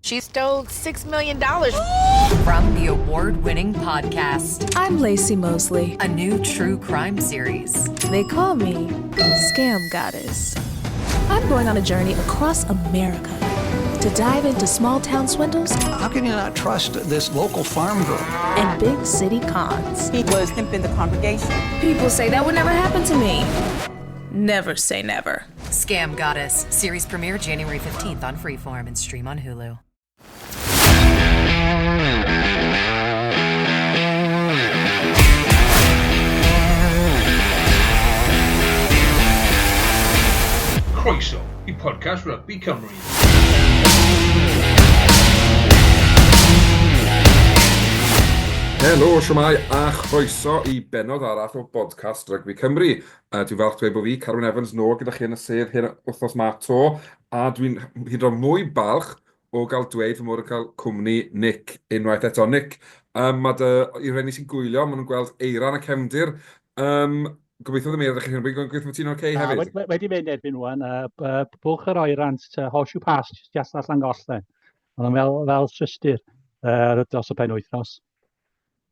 She stole $6 million. From the award-winning podcast, I'm Lacey Mosley. a new true crime series. They call me Scam Goddess. I'm going on a journey across America to dive into small-town swindles How can you not trust this local farm girl? and big city cons. He was pimping the congregation. People say that would never happen to me. Never say never. Scam Goddess. Series premiere January 15th on Freeform and stream on Hulu. Croeso I podcast Rygbi Cymru. Helo, siwmai, a chroeso I benod arall o podcast Rygbi Cymru. Dwi'n falch dweud bod fi, Carwyn Evans, nôl gyda chi yn y sedd hyn wythnos ma to, a dwi'n hyd yn oed mwy balch o gael dweud fy mod yn cael cwmni Nick unwaith eto. Nick, mae i rhaid sy'n gwylio, maen nhw'n gweld eiran y cefndir. Gobeithio ddim eir ydych chi'n rhywbeth, gobeithio bod ti'n oce hefyd? Wedi mynd erbyn nhw'n, bwlch yr oerant horseshoe pass, just all Llangollen. Ond fel systyr dros y penwythnos.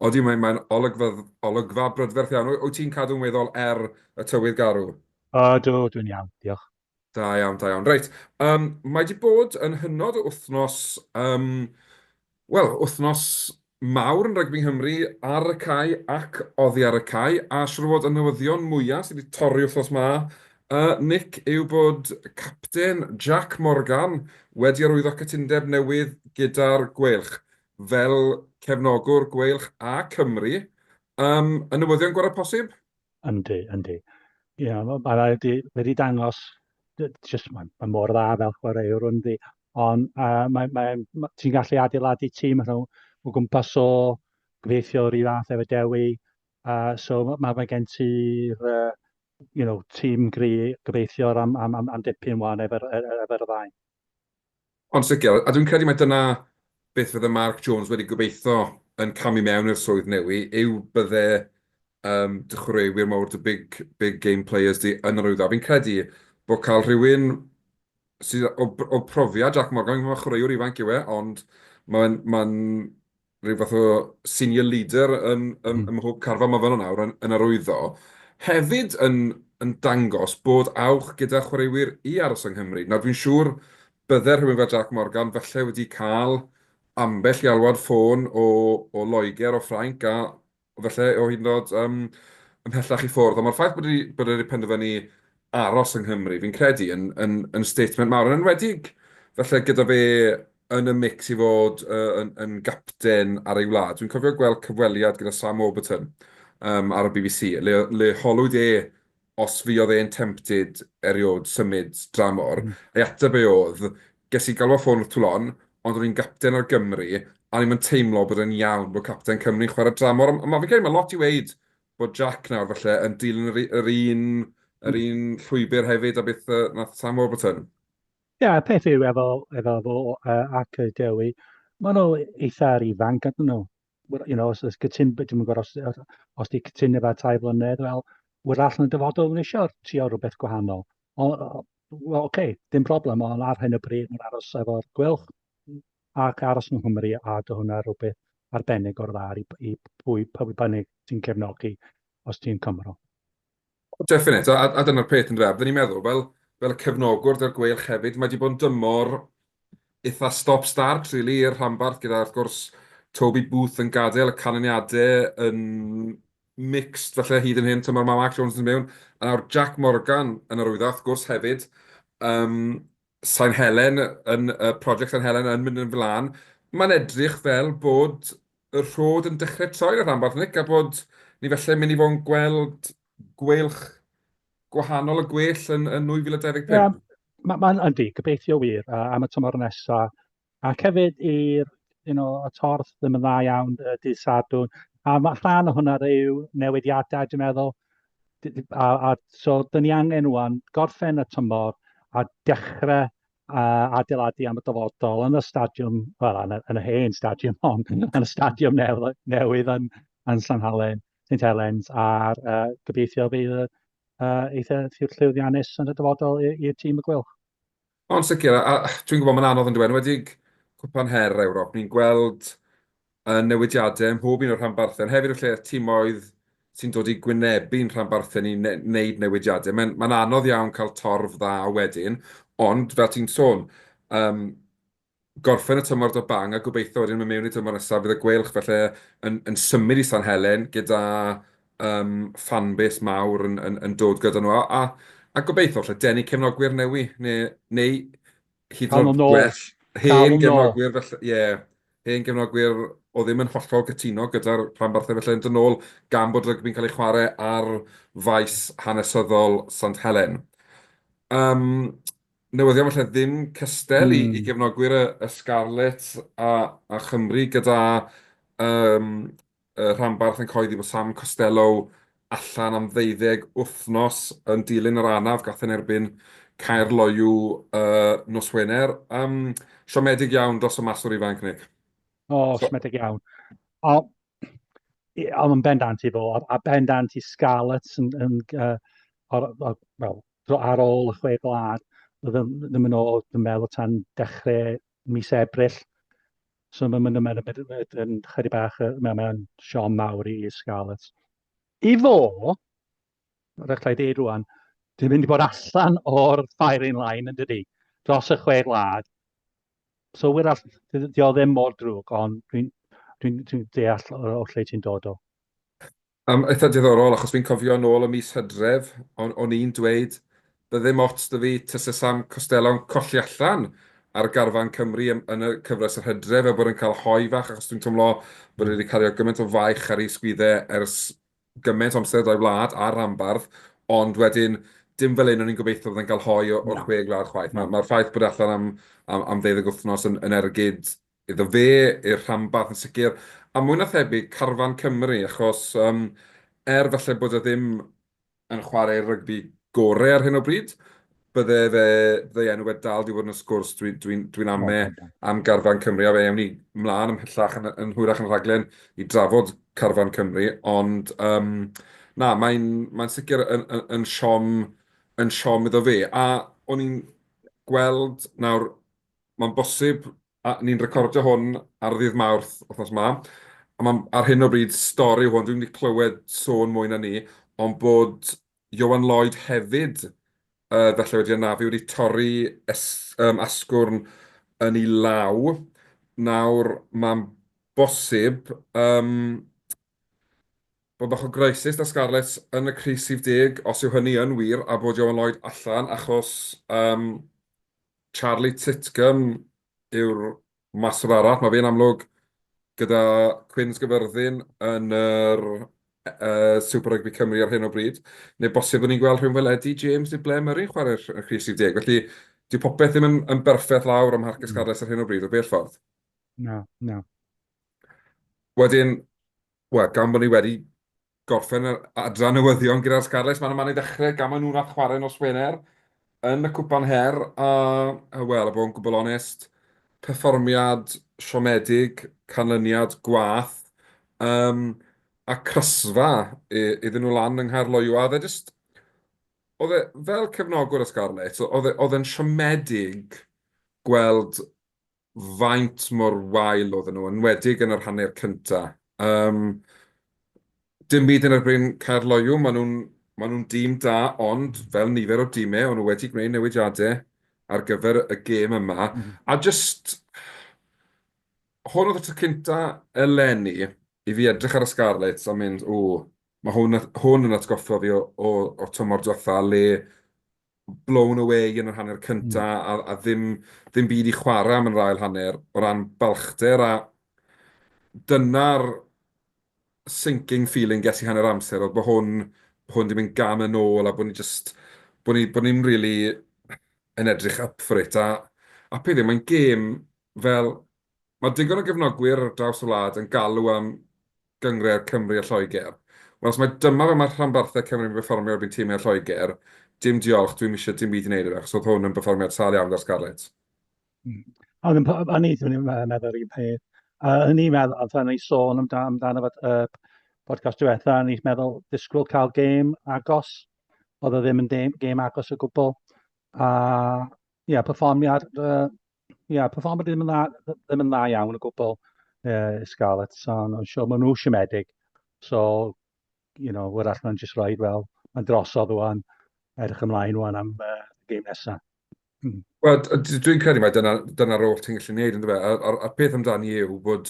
Odi, mae'n olygfa brydferth iawn. Wyt ti'n cadw'n weddol y tywydd garw? Dwi'n iawn, diolch. Da iawn. Reit, mae wedi bod yn hynod o wythnos, wythnos mawr yn Rygbi Nghymru ar y cae ac oddi ar y cae, a siwr fod y newyddion mwyaf sydd wedi torri wythnos ma, Nick, yw bod capten Jack Morgan wedi arwyddo cytundeb newydd gyda'r gweilch fel cefnogwr gweilch a Cymru. Y newyddion gorau posib? Yndi. Mae wedi dangos, mae mor dda fel chwaraewr yndi, ond ti'n gallu adeiladu tîm o gwmpas o gyfeithiwr I fath efo Dewi, so mae gen ti'r tîm gyfeithiwr am dipyn wan efo'r ddau. Ond sicr, a dwi'n credu mai dyna beth fydde Mark Jones wedi gobeithio yn camu mewn i'r swydd newi, yw bydde dychwrewyr mawr, the big game players yn yr wyddor. Fi'n credu bod cael rhywun sydd o profiad Jack Morgan, mae'n chwaraewr ifanc yw ond mae'n rhyw fath o senior leader yn mhob carfan mae fan nawr yn yr wyddor. Hefyd yn dangos bod awch gyda chwaraewyr I aros yng Nghymru. Nawr dwi'n siŵr bydde rhywun fel Jack Morgan falle wedi cael ambell I alwad ffôn o Loegr o Ffrainc a falle o hyd yn oed ymhellach I ffwrdd. Ond mae'r ffaith bod wedi penderfynu aros yng Nghymru, fi'n credu, yn statement mawr. Yn enwedig, falle gyda fe yn y mix I fod yn gapten ar ei wlad. Dwi'n cofio gweld cyfweliad gyda Sam Obeithion ar y BBC, le holwyd os fi oedd e'n tempted eriod symud dramor. Ei ateb oedd, ges I galw ffôn wrth Twlon, ond o'n i'n gapten ar Gymru, a ni'n teimlo bod e'n iawn bod capten Cymru'n chwarae dramor. Mae fi'n credu, mae lot I weid bod Jack nawr falle yn dilyn yr un llwybr hefyd a beth nath Sam Obeithion. Ie, peth yw efo fo ac y Dewi, maen nhw eitha ifanc ydyn nhw. Os di cytun efo 2 flynedd, wel, wyr allan y dyfodol yn eisiau trio rhywbeth gwahanol. Dim problem, ond ar hyn o bryd mae'n aros efo'r gwylch ac aros yn Nghymru a dy hwnna rhywbeth arbennig o'r dda I pwy bynnag ti'n cefnogi os ti'n Cymro. Definite, a dyna'r peth yn dref. Dyn ni'n meddwl, fel y cefnogwr dy'r gweilch hefyd, mae wedi bod yn dymor eitha stop-start, really, i'r rhanbarth gyda, wrth gwrs, Toby Booth yn gadael, y canlyniadau yn mixed, falle hyd yn hyn, tymor mae Mark Jones yn mewn, a nawr Jack Morgan yn yr wyddor, wrth gwrs, hefyd, Sain Helen, y prosiect Sain Helen yn mynd yn flan, mae'n edrych fel bod y rhod yn dechrau troi'r rhanbarth, Nick, a bod ni felly mynd I fod yn gweld gweilch gwahanol y gwell yn 2025. Mae'n yndi, gobeithio wir am y tymor nesaf. Ac hefyd y torth ddim yn dda iawn dydd Sadwrn. A mae rhan o hwnna yw newidiadau, dwi'n meddwl. So, dyn ni angen rwan gorffen y tymor a dechrau adeiladu am y dyfodol yn y stadiwm, wel, yn y hen stadiwm, ond yn y stadiwm newydd yn St Helens, a'r gobeithio fydd eitha llwyddiannus yn y dyfodol i'r tîm y gwylch. Ond sicr, a dwi'n gwybod mae'n anodd yn dweud, wedig cwpan her Ewrop, ni'n gweld newidiadau ym mhob un o'r rhanbarthau. Hefyd y lle tîmoedd sy'n dod i gwynebu'n rhanbarthau ni wneud newidiadau. Mae'n anodd iawn cael torf dda wedyn, ond fel ti'n sôn, gorffen y tymor o bang a gobeithio wedyn mynd mewn i tymor nesaf fydd y gweilch felly yn symud i San Helen gyda fanbase mawr yn dod gyda nhw. A gobeithio lle denu cefnogwyr neu hyd yn Cael nhw oed nôl. gwell Cael hen nhw nôl. gefnogwyr felly, hen gefnogwyr o ddim yn hollol gytuno gyda'r rhanbarthau felly yn dod nôl gan bod rygbi'n cael ei chwarae ar faes hanesyddol Sant Helen. Newyddion felly ddim cystel i gefnogwyr y Scarlet a Chymru gyda y rhanbarth yn coeddi bod Sam Costello allan am 12 wythnos yn dilyn yr anaf gath yn erbyn Caerloyw nos Wener. Siomedig iawn dros y maswr ifanc, Nick. O, smedig iawn. Ond yn bendant i fo, a bendant i Scarlets ar ôl y chwe glad, ddim yn ôl, dwi'n meddwl tan dechrau mis Ebrill. So mae'n chydig bach, mae'n siom mawr i Scarlets. I fo, rhaid i ddeud rwan, dwi'n mynd i bod allan o'r firing line yn dydi, dros y chwe glad. So di o ddim mor drwg, ond dwi'n deall o lle ti'n dod o. Eitha diddorol, achos fi'n cofio nôl y mis Hydref, o'n i'n dweud, bydde mots dy fi tysa Sam Costello'n colli allan ar garfan Cymru yn y cyfres yr Hydref, a bod yn cael hoi fach, achos dwi'n tymlo bod wedi cario gymaint o faich ar ei sgwyddau ers gymaint o amser o'i wlad a'r rhanbarth, ond wedyn, dim fel un o'n i'n gobeithio bod yn cael hoi o'r chwe glad chwaith. Mae'r ffaith bod allan am 12 wythnos yn ergyd iddo fe, i'r rhanbarth yn sicr, a mwy na thebyg carfan Cymru, achos falle bod e ddim yn chwarae rygbi gorau ar hyn o bryd, bydde enw wedi dal di fod yn y sgwrs dwi'n am garfan Cymru, a fe ewn ni mlaen ymhellach yn hwyrach yn rhaglen i drafod carfan Cymru, ond mae'n sicr yn siom iddo fe. A o'n i'n gweld nawr, mae'n bosib, a ni'n recordio hwn ar ddydd Mawrth wythnos yma, a ar hyn o bryd stori hwn, dwi'n wedi clywed sôn mwy na ni, ond bod Iowan Lloyd hefyd felly wedi anafu wedi torri asgwrn yn ei law. Nawr, mae'n bosib bod bach o groesus da Scarlett yn y crys 10, os yw hynny yn wir, a bod Iowan Lloyd allan, achos Charlie Titcomb yw'r maswr arall. Mae fe'n amlwg gyda Cwins Gyfyrddin yn yr Super Rugby Cymru ar hyn o bryd. Neu bosib bod ni'n gweld rhywun fel Eddie James neu Ble Murray chwarae'r crys 10. Felly, dyw popeth ddim yn berffaith lawr am Harcus Scarlett ar hyn o bryd, o bell ffordd. No. Wedyn, gan bod ni wedi gorffen yr adran newyddion gyda'r Scarlett, mae'n ei ddechrau gan maen nhw'n chwarae nos Wener yn y cwpan her, a bod yn gwbl onest, perfformiad siomedig, canlyniad gwath, a crysfa iddyn nhw lan yng Nghaerloyw. A oedd e fel cefnogwr y Scarlett, oedd e'n siomedig gweld faint mor wael oedden nhw, enwedig yn yr hanner cyntaf. Dim byd yn erbyn Caerloyw, maen nhw'n dîm da, ond fel nifer o dîmau, o'n nhw wedi gwneud newidiadau ar gyfer y gêm yma. A hwn oedd y tro cynta eleni i fi edrych ar y Scarlett a mynd, mae hwn yn atgoffa fi o tymor diwetha le blown away yn yr hanner cynta a ddim byd i chwarae am yn rhael hanner o ran balchder, a dyna'r sinking feeling ges i hanner amser, oedd bod hwn di mynd gam yn ôl, a bod ni'n really yn edrych up for it. A peth mae'n gêm fel, mae digon o gefnogwyr ar draws y wlad yn galw am gyngred Cymru a Lloegr. Wel, os mae dyma fe mae'r rhanbarthau Cymru'n perfformio ar byd tîmau Lloegr, dim diolch, dwi'n eisiau dim byd i wneud achos oedd hwn yn perfformiad sal iawn dar Scarlett. O'n i meddwl yr un peth. O'n i'n meddwl, a ni sôn amdano podcast diwetha, o'n i'n meddwl disgwyl cael gêm agos. Oedd o ddim yn gêm agos o gwbl. Perfformiad perfformiad ddim yn dda iawn o gwbl Scarlett, ond yn siŵr maen nhw siomedig. So, wrach ma'n just rhaid, wel, mae'n drosodd wan, edrych ymlaen wan am gêm nesaf. Wel, dwi'n credu mai dyna'r oll ti'n gallu gwneud, ynddo fe? A'r peth amdani yw bod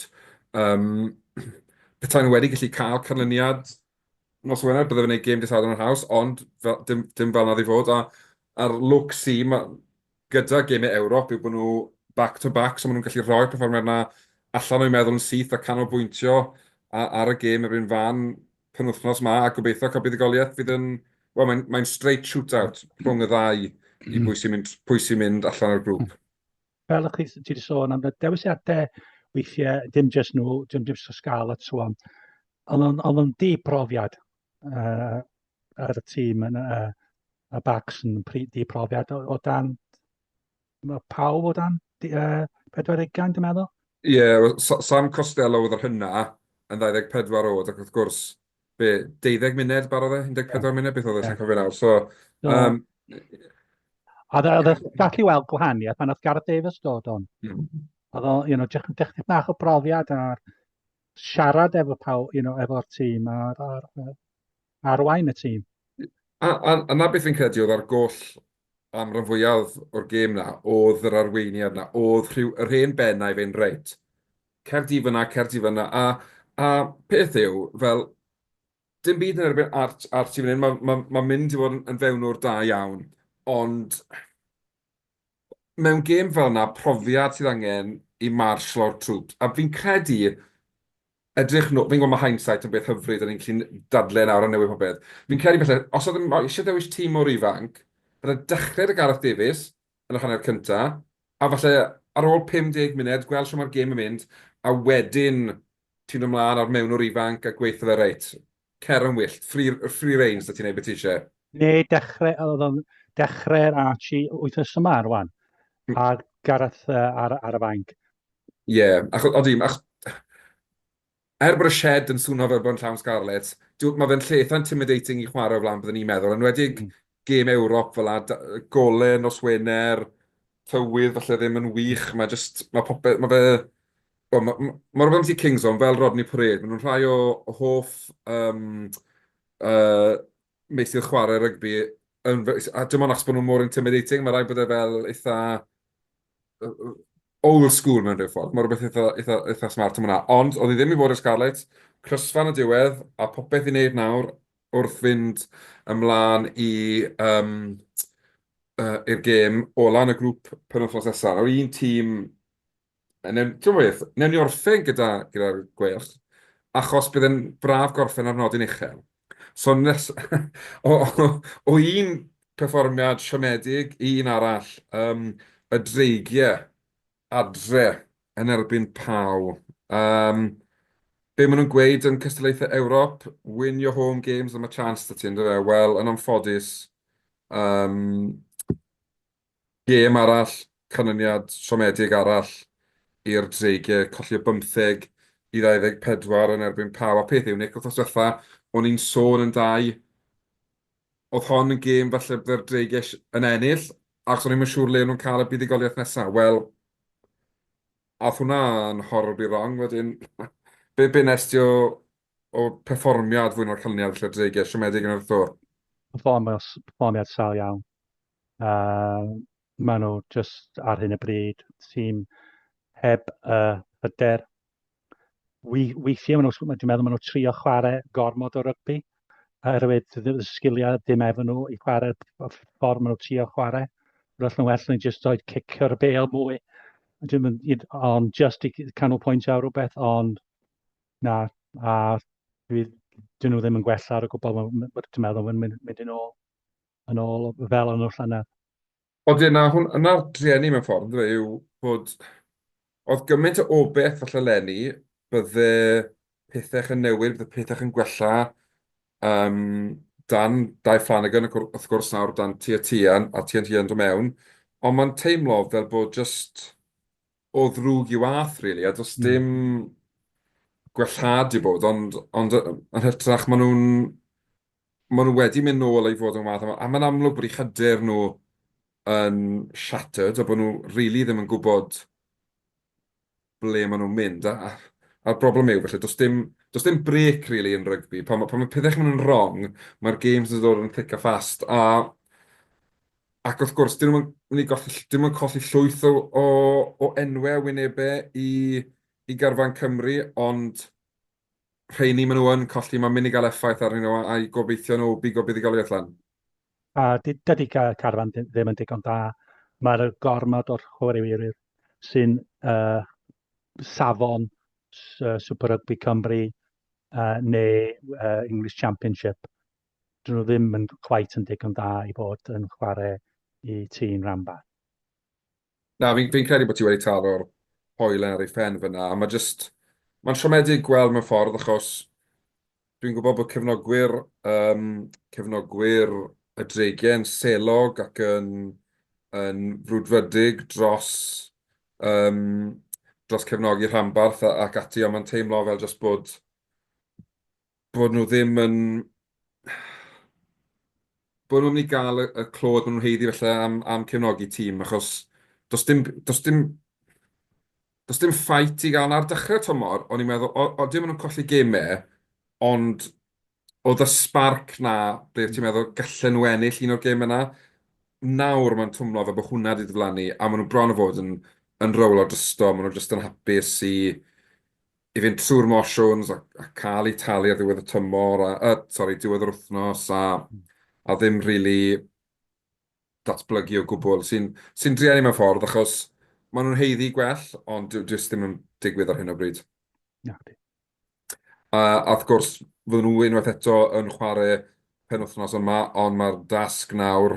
petai nhw wedi gallu cael canlyniad nos Wener, bydde fe'n gwneud gêm dydd yn yr haws, ond dim fel nad i fod. A'r look gyda gemau Ewrop yw bod nhw back-to-back, so maen nhw'n gallu rhoi'r perfformiad yna allan o'i meddwl yn syth a canolbwyntio ar y gêm yr un fan penwythnos yma, a gobeithio cael buddigoliaeth fydd yn... Wel, mae'n straight shootout rhwng y ddau i pwy sy'n mynd allan o'r grŵp. Fel chi wedi sôn am y dewisiadau weithiau, dim jyst nhw, dim jyst o Scarlett swan, ond o'n di profiad ar y tîm yn y backs yn di profiad o dan pawb o dan 40 dwi'n meddwl. Ie, Sam Costello oedd yr hynna yn 24 oed, ac wrth gwrs, 12 munud barodd e? 14 munud, beth oedd e, sy'n cofio nawr. So, a oedd e gallu weld gwahaniaeth pan oedd Gareth Davies dod on. Oedd o, dechrau bach o brofiad a'r siarad efo pawb, efo'r tîm a'r arwain y tîm. A na beth fi'n credu oedd ar goll am rhan fwyaf o'r gêm na, oedd yr arweiniad na, oedd yr hen bennau fe'n reit. Cerdi fyna, a peth yw, fel, dim byd yn erbyn art i fan hyn, mae'n mynd i fod yn fewnwr da iawn, ond mewn gêm fel yna, profiad sydd angen i marshal o'r trwp. A fi'n credu, fi'n gwybod mae hindsight yn beth hyfryd, a ni'n gallu dadlau nawr a newid popeth. Fi'n credu felly, os oedd eisiau dewis tîm o'r ifanc, bydde dechrau y Gareth Davies yn y hanner cyntaf, a falle ar ôl 50 munud, gweld sy'n mae'r gêm yn mynd, a wedyn ti'n ymlaen ar mewn o'r ifanc a gweithio fe reit. Cer yn wyllt, free range da ti'n neud beth ti eisiau. Neu dechrau'r Archie wythnos yma rwan, a Gareth ar y banc. Ie, bod y shed yn swnio fel bod yn llawn Scarlett, mae fe'n lleith intimidating i chwarae o flaen, byddwn ni'n meddwl. Enwedig gêm Ewrop fel la, golau nos Wener, tywydd falle ddim yn wych, mae popeth, mae'r rhywbeth i Kingston fel Rodney Parade, maen nhw'n rhai o hoff meisydd chwarae rygbi, a dim ond achos bod nhw'n mor intimidating, mae rai bod e fel eitha old school mewn rhyw ffordd. Mae rhywbeth eitha smart am hwnna. Ond, oedd hi ddim i fod y Scarlett, crysfan y diwedd, a popeth i wneud nawr wrth fynd ymlaen i'r gêm ola yn y grŵp penwythnos nesaf. Nawr un tîm, newn ni orffen gyda'r gweilch, achos bydd yn braf gorffen ar nodyn uchel. So, o un perfformiad siomedig i un arall, y dreigiau adre yn erbyn paw. Be maen nhw'n gweud yn cystadlaethau Ewrop, win your home games, am y chance da ti'n dweud. Wel, yn anffodus, gêm arall, canlyniad siomedig arall i'r dreigiau, colli o 15 i 24 yn erbyn paw. A peth yw, Nick, wrth oswetha, o'n i'n sôn yn dau, oedd hon yn gêm falle byddai'r dreigiau yn ennill, achos o'n i'n siŵr le nhw'n cael y buddigoliaeth nesaf. Wel, aeth hwnna'n horribly wrong wedyn. Be nes ti o perfformiad fwy na'r canlyniad lle dreigiau siomedig yn wrtho? Perfformiad sal iawn. Maen nhw just ar hyn y bryd, tîm heb hyder. Weithiau, dwi'n meddwl maen nhw trio chwarae gormod o rygbi, oherwydd sgiliau dim efo nhw i chwarae ffordd maen nhw trio chwarae. Roedd nhw well yn just oed cicio'r bel mwy. Ond just i canolbwyntio ar rhywbeth, ond na, a dyn nhw ddim yn gwella ar y gwbl, dwi'n meddwl mynd yn ôl fel yn o'r llynedd. Ond yna'r driennu mewn ffordd, yw bod oedd gymaint o obeth falle lenni, bydde pethau yn newid, bydde pethau yn gwella dan Dai Flanagan, wrth gwrs nawr dan Tian a Tian dod mewn, ond mae'n teimlo fel bod just o ddrwg i wath, really, a does dim gwellhad i bod, ond yn hytrach maen nhw wedi mynd nôl i fod yn wath, a mae'n amlwg bod eu hyder nhw yn shattered, a bod nhw really ddim yn gwybod ble maen nhw'n mynd. A'r broblem yw, felly, does dim break, really, yn rygbi. Pan mae pethau yn wrong, mae'r games yn dod yn thick a fast. Ac wrth gwrs, dyn nhw'n colli llwyth o enwau wynebau i garfan Cymru, ond rheini maen nhw yn colli, mae'n mynd i gael effaith arnyn nhw a'i gobeithio nhw bigo bydd i gael ei allan. A dydy Carfan ddim yn digon da. Mae'r gormod o'r chwaraewyr sy'n safon Super Rugby Cymru neu English Championship. Dyn nhw ddim yn quite yn digon da i bod yn chwarae i tîm rhanbarth. Na, fi'n credu bod ti wedi talo'r hoelen ar ei phen fyna, a mae'n siomedig gweld mewn ffordd, achos dwi'n gwybod bod cefnogwyr y dreigiau'n selog ac yn frwdfrydig dros cefnogi rhanbarth ac ati, ond mae'n teimlo fel just bod nhw ddim yn... bod nhw'n mynd i gael y clod maen nhw'n heiddi felly am cefnogi tîm, achos does dim ffait i gael ar dechrau'r tymor, o'n i'n meddwl, o dim nhw'n colli gemau, ond oedd y spark na, ble ti'n meddwl gallen nhw ennill un o'r gemau na. Nawr mae'n twmlo fe bod hwnna wedi diflannu, a maen nhw bron o fod yn rowlo drysto, maen nhw jyst yn hapus i fynd trwy'r motions a cael eu talu ar ddiwedd y tymor, diwedd yr wythnos, a ddim really datblygu o gwbl, sy'n drueni mewn ffordd, achos maen nhw'n heiddi gwell, ond jyst ddim yn digwydd ar hyn o bryd. Ja. A wrth gwrs, fydden nhw unwaith eto yn chwarae penwythnos yma, ond mae'r dasg nawr,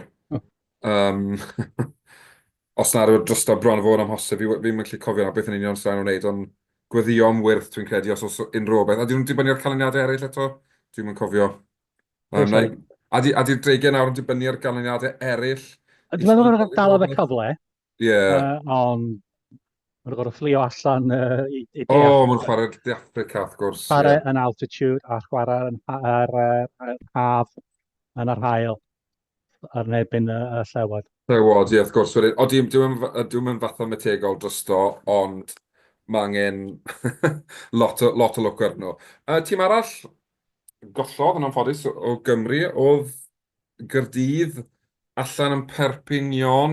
os na rwy'n drosto bron o fod amhosib, fi'n mynd gallu cofio na beth yn union sy'n nhw'n wneud, ond gweddion wyrth dwi'n credu os unrhyw beth. A dyn nhw'n dibynnu'r canlyniadau eraill eto? Dwi'n mynd cofio. A di'r dreigiau nawr yn dibynnu ar ganlyniadau eraill? Dwi'n meddwl bod dal o fe cyfle, ond mae'n gorfod fflio allan i O, mae'n chwarae De Affrica, wrth gwrs. Chwarae yn altitude a chwarae ar haf yn yr hael ar nebyn y llewod. Llewod, ie, wrth gwrs. O, dwi'n mynd fath o metegol drosto, ond mae angen lot o lwc ar nhw. Tîm arall, gollodd yn anffodus o Gymru, oedd Gaerdydd allan yn Perpignan.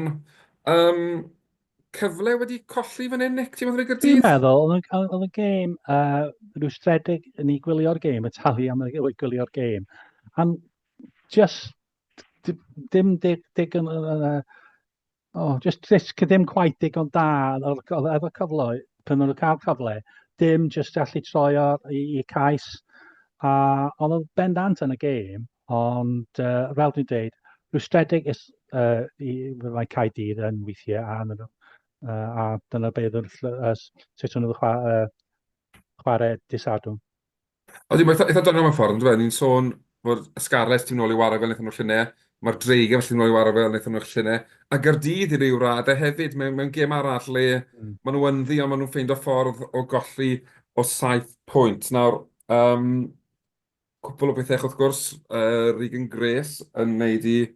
Cyfle wedi colli fan hyn, Nick? Ti'n meddwl i Gaerdydd? Dwi'n meddwl, oedd y gêm rwystredig yn ei gwylio'r gêm, y talu am ei gwylio'r gêm. And just dim digon... just ddim quite digon da efo cyfle, pan nhw'n cael cyfle, dim just allu troi i cais. Ond oedd bendant yn y gêm, ond fel dwi'n dweud, rwystredig mae Caerdydd yn weithiau, a dyna beth sut nhw'n chwarae disadwn. O, dwi'n eitha dod mewn ffordd, ni'n sôn bod Ysgarles ti'n nôl i wario fel wnaethon nhw llynau, mae'r Dreigiau felly nôl i wario fel wnaethon nhw llynau, a Gaerdydd i ryw raddau hefyd, mewn gêm arall le maen nhw ynddi, ond maen nhw'n ffeindio ffordd o golli o 7 pwynt. Nawr, cwpl o bethau wrth gwrs, Regan Grace yn wneud i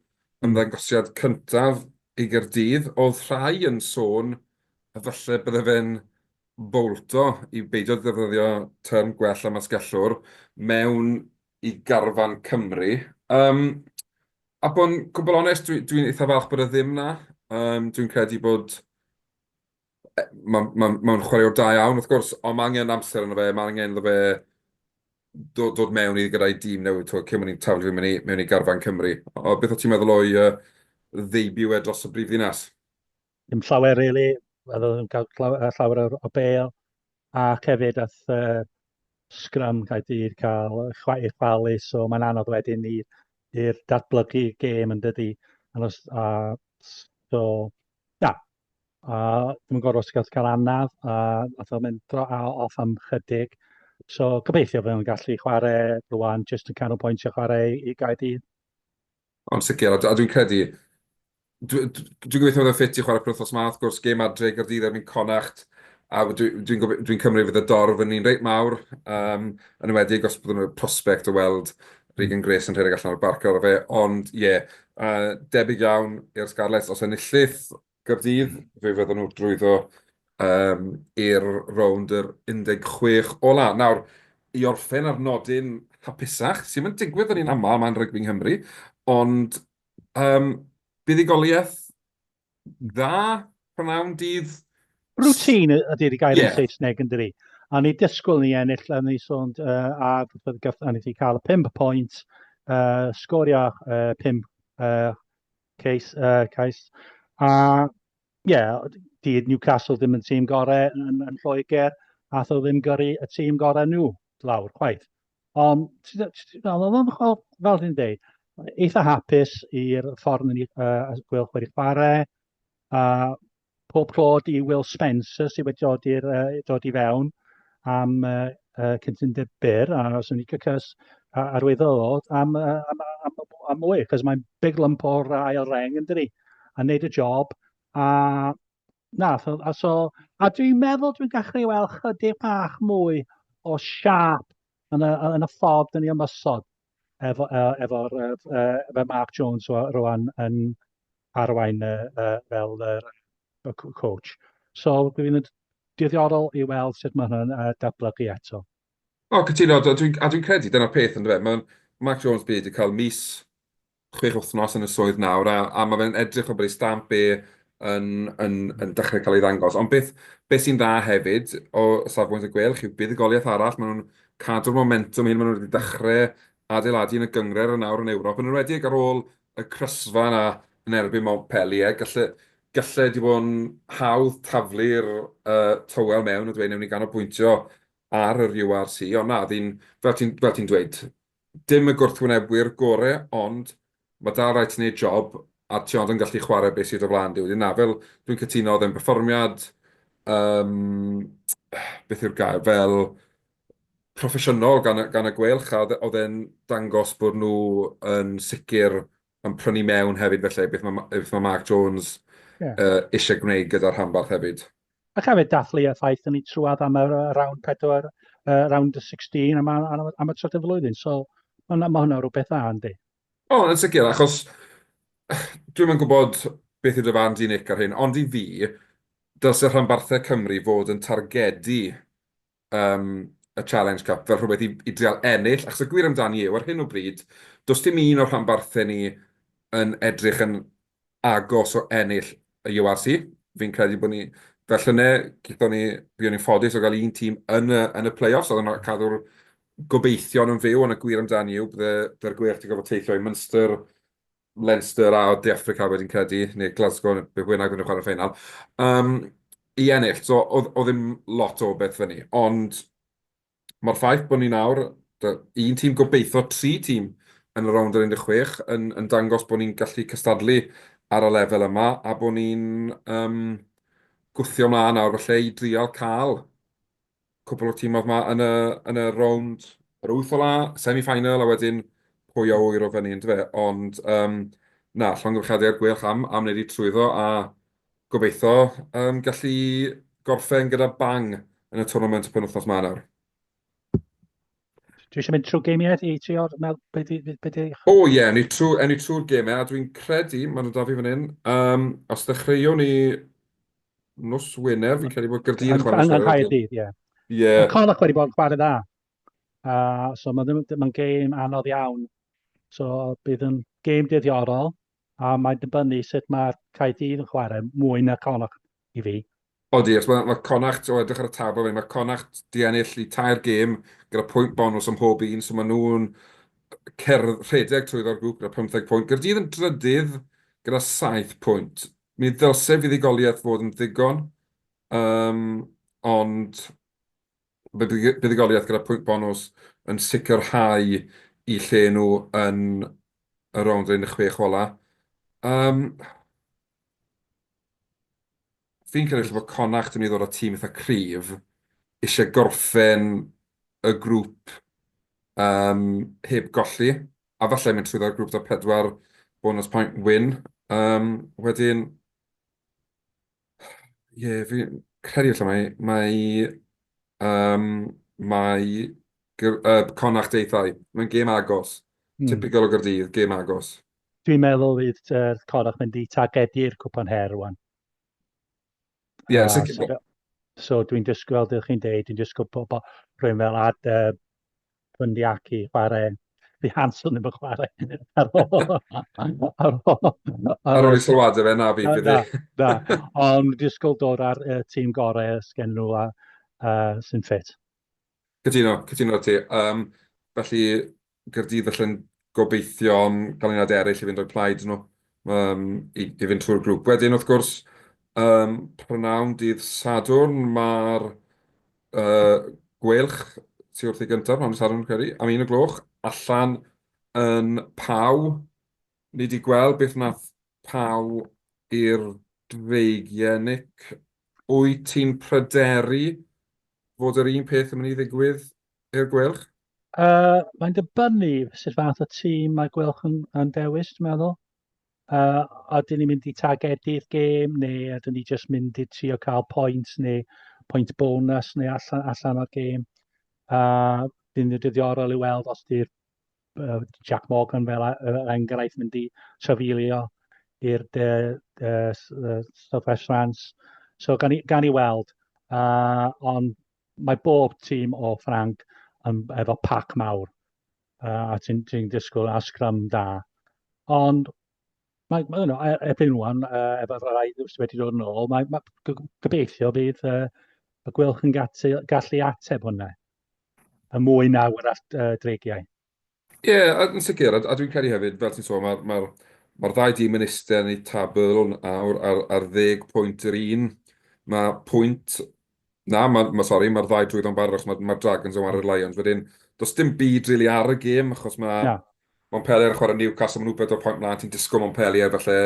ymddangosiad cyntaf i Gaerdydd, oedd rhai yn sôn a falle bydde fe'n bolto i beidio ddefnyddio term gwell am asgellwr mewn i garfan Cymru. A bo'n gwbl onest, dwi'n eitha falch bod e ddim na. Dwi'n credu bod mae'n chwaraewr da iawn, wrth gwrs, ond mae angen amser yno fe, mae angen iddo fe dod mewn i gyda'i dîm newydd, cyn mwyn i'n taflu fi mewn i garfan Cymru. O, beth o ti'n meddwl o'i ddeibiw e dros y brifddinas? Dim llawer, really. Oedd yn cael llawer o bêl, ac hefyd ath scrum Caerdydd cael chwaith falu, so mae'n anodd wedyn i'r datblygu gêm yn dydy. Dwi'n gorfod cael anaf, a mynd off am chydig. So gobeithio fe yn gallu chwarae rwan, jyst yn canolbwyntio chwarae i Gaerdydd. Ond sicr, a dwi'n credu, dwi'n gobeithio bod yn ffit i chwarae penwythnos yma, wrth gwrs, gêm adre Gaerdydd erbyn Connacht, a dwi'n cymryd fydd y dorf yn un reit mawr, yn ymwedig os byddwn nhw'n prospect o weld Regan Grace yn rhedeg allan o'r barc ar fe, ond ie, Debyg iawn i'r Scarlets. Os enillydd Gaerdydd, fe fydden nhw drwyddo i'r rownd yr 16 ola. Nawr, i orffen ar nodyn hapusach, sy'n mynd digwydd yn un aml mae'n rygbi yng Nghymru, ond buddigoliaeth dda, prynawn dydd. Routine ydy'r gair yn Ie. Saesneg yn dydi. A ni disgwyl ni ennill, a ni sôn, a ni wedi cael y 5 pwynt, sgorio 5 cais. A di Newcastle ddim yn tîm gorau yn Lloegr, a tho ddim gyrru y tîm gorau nhw lawr, chwaith. Ond, fel dwi'n dweud, eitha hapus i'r ffordd ni gwylch wedi chwarae. Pob clod i Will Spencer sydd wedi dod i fewn am cyntundeb byr, a os yn licos arwyddodd am mwy, cos mae'n big lump o'r ail reng yn dydi, a wneud y job. A dwi'n meddwl dwi'n gallu weld chydig bach mwy o siap yn y ffordd yn ei ymysod efo Mark Jones rwan yn arwain fel coach. So, dwi'n diddiorol i weld sut mae hwnna'n datblygu eto. Cytuno, a dwi'n credu dyna'r peth yn dweud. Mae Mark Jones wedi cael 6 wythnos yn y swydd nawr, a mae fe'n edrych o bod ei stamp yn dechrau cael ei ddangos. Ond beth sy'n dda hefyd o safbwynt y gwelch yw buddigoliaeth arall. Maen nhw'n cadw'r momentum hyn, maen nhw wedi dechrau adeiladu yn y gyngred yn nawr yn Ewrop. Yn enwedig ar ôl y crysfa yna yn erbyn Montpellier, gallai di bod yn hawdd taflu'r tywel mewn a dweud newn ni ganolbwyntio ar yr URC. Ond na, fel ti'n dweud, dim y gwrthwynebwyr gorau, ond mae dal rhaid ti'n gwneud job a ti ond yn gallu chwarae beth sydd o flaen di. Na, fel dwi'n cytuno, oedd e'n perfformiad, beth yw'r gair, fel proffesiynol gan y gwelch, a oedd e'n dangos bod nhw yn sicr yn prynu mewn hefyd, felly beth mae Mark Jones eisiau gwneud gyda'r rhanbarth hefyd. A hefyd dathlu y ffaith yn ei trwad am y round 4, round 16 am y trydydd flwyddyn. So, mae hwnna rhywbeth dda, yndi. Yn sicr, achos dwi'n yn gwybod beth yw'r fan di Nick ar hyn, ond i fi, dylse'r rhanbarthau Cymru fod yn targedu y Challenge Cup fel rhywbeth i drial ennill, achos y gwir amdani yw, ar hyn o bryd, does dim un o'r rhanbarthau ni yn edrych yn agos o ennill y URC. Fi'n credu bod ni, fel llynau, buon ni'n ffodus o gael un tîm yn y play-offs, oedd yn cadw'r gobeithion yn fyw, ond y gwir amdani yw, byddai'r gwech ti'n gofod teithio i Munster, Leinster a De Affrica wedi'n credu, neu Glasgow, be bynnag yn y chwarae ffeinal, i ennill. So, oedd ddim lot o beth fyny. Ond mae'r ffaith bod ni nawr, un tîm gobeithio, 3 tîm yn y rownd yr 16, yn dangos bod ni'n gallu cystadlu ar y lefel yma, a bod ni'n gwthio mlaen nawr, felly i drial cael cwbl o tîmoedd yma yn y rownd yr 8 ola, semi-final, a wedyn pwy o wyr o fyny yn dweud. Ond na, llongyfarchiadau'r gwelch am wneud i trwyddo, a gobeithio gallu gorffen gyda bang yn y tournament y penwythnos ma nawr. Dwi eisiau mynd trwy geimiau i ti o'r mel... Ni trwy'r gemau, a dwi'n credu, maen nhw da fi fan hyn, os dechreuwn ni nos Wener, fi'n credu bod Gaerdydd yn chwarae. Yn Nghaerdydd, ie. Mae Connacht wedi bod yn chwarae dda. So mae'n gêm anodd iawn. So bydd yn gêm diddiorol, a mae'n dibynnu sut mae'r Caerdydd yn chwarae mwy na Connacht i fi. Odi, mae Connacht, o edrych ar y tabl, mae Connacht di ennill i 3 gêm gyda pwynt bonus am pob un, so maen nhw'n rhedeg trwyddo'r grŵp gyda 15 pwynt. Gaerdydd yn drydydd gyda 7 pwynt. Mi ddylse fuddigoliaeth fod yn ddigon, ond buddigoliaeth gyda pwynt bonus yn sicrhau i lle nhw yn y rownd 16 ola. Fi'n credu bod Connacht yn mynd i ddod o tîm eitha cryf, eisiau gorffen y grŵp heb golli, a falle mynd trwy ddod grŵp o 4 bonus point win. Wedyn, fi'n credu allai mae Connacht eithau. Mae'n gêm agos. Typical o Gaerdydd, gêm agos. Dwi'n meddwl fydd Corach mynd i targedu'r cwpan her rwan. Ie, So dwi'n disgwyl, fel chi'n deud, dwi'n disgwyl bod rhywun fel Fundiaki chwarae. Fi Hansel ddim yn chwarae ar ôl i sylwadau fe, na fi, bydd Na. Ond disgwyl dod ar tîm gorau sgen nhw sy'n ffit. Cytuno ti. Felly, Gaerdydd allan gobeithio'n cael ein eraill i fynd o'i plaid nhw i fynd trwy'r grŵp. Wedyn, wrth gwrs, prynawn dydd Sadwrn, mae'r gwelch tu wrth i gyntaf, rhan Sadwrn credu, am 1 o'r gloch, allan yn Paw. Ni wedi gweld beth nath Paw i'r dreigiau, Nick. Wyt ti'n pryderu fod yr un peth yn mynd i ddigwydd i'r gwelch? Mae'n dibynnu sut fath o tîm mae gwelch yn dewis, dwi'n meddwl. Ydyn ni'n mynd i targedu'r gêm, neu ydyn ni jyst mynd i trio cael pwynt, neu pwynt bonus, neu allan o'r gêm. Bydd yn ddiddorol i weld os di'r Jack Morgan fel enghraifft mynd i trafeilio i'r South West France. So gan i weld, ond mae bob tîm o Ffranc efo pac mawr, a ti'n disgwyl a scrum da. Ond erbyn rwan, efo rai wedi dod yn ôl, mae gobeithio bydd y gwelch yn gallu ateb hwnna. Y mwy nawr dreigiau. Ie, yn sicr, a dwi'n credu hefyd, fel ti'n sôn, mae'r ddau dîm yn eistedd yn eu tabl ar 10 pwynt yr un. Mae pwynt... mae'r ddau drwydd o'n barod, achos mae'r Dragons yn wario Lions. Wedyn, does dim byd rili ar y gêm, achos mae Montpellier yn chwarae Newcastle, mae nhw 4 pwynt mlaen, ti'n disgwyl Montpellier, falle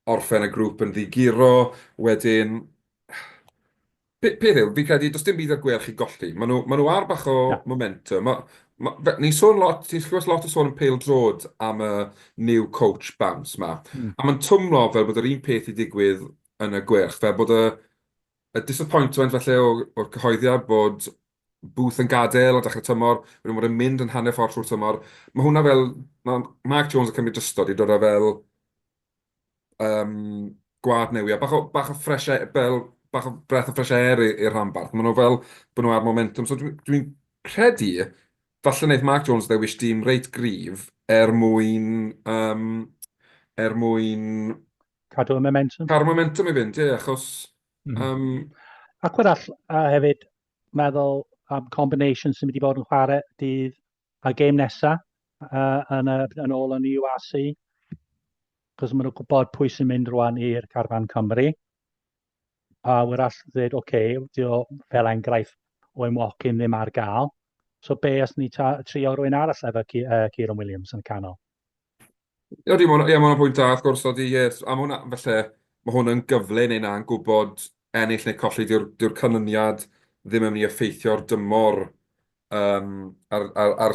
orffen y grŵp yn ddigiro. Wedyn, peth yw, fi credu, does dim byd ar gwelch i golli. Maen nhw ar bach o momentum. Ti'n sgwrs lot o sôn yn pêl drod am y new coach bounce ma. A mae'n twmlo fel bod yr un peth i digwydd yn y gwelch, fel bod y disappointment felly o'r cyhoeddiad bod Booth yn gadael o dechrau tymor, wedyn bod yn mynd yn hanner ffordd trwy'r tymor. Mae hwnna fel, mae Mark Jones yn cymryd dystod i dod o fel gwad newiau, bach o fresh air, bach o breath o fresh air i'r rhanbarth. Maen nhw fel bod nhw ar momentum. So dwi'n credu, falle wneud Mark Jones ddewis dîm reit gryf mwyn... Cadw y momentum. Cadw momentum i fynd, ie, achos... Ac arall hefyd, meddwl am combination sy'n mynd i bod yn chwarae dydd a gêm nesaf yn ôl yn URC. Cos maen nhw'n gwybod pwy sy'n mynd rwan i'r Carfan Cymru. A wrach dweud, dio fel enghraifft o Emwocyn ddim ar gael. So be os ni trio rhywun arall efo Kieran Williams yn canol? Ie, mae hwnna'n pwynt da, wrth gwrs, a mae hwn yn gyfle neu na'n gwybod ennill neu colli diw'r canlyniad ddim yn mynd i effeithio'r dymor ar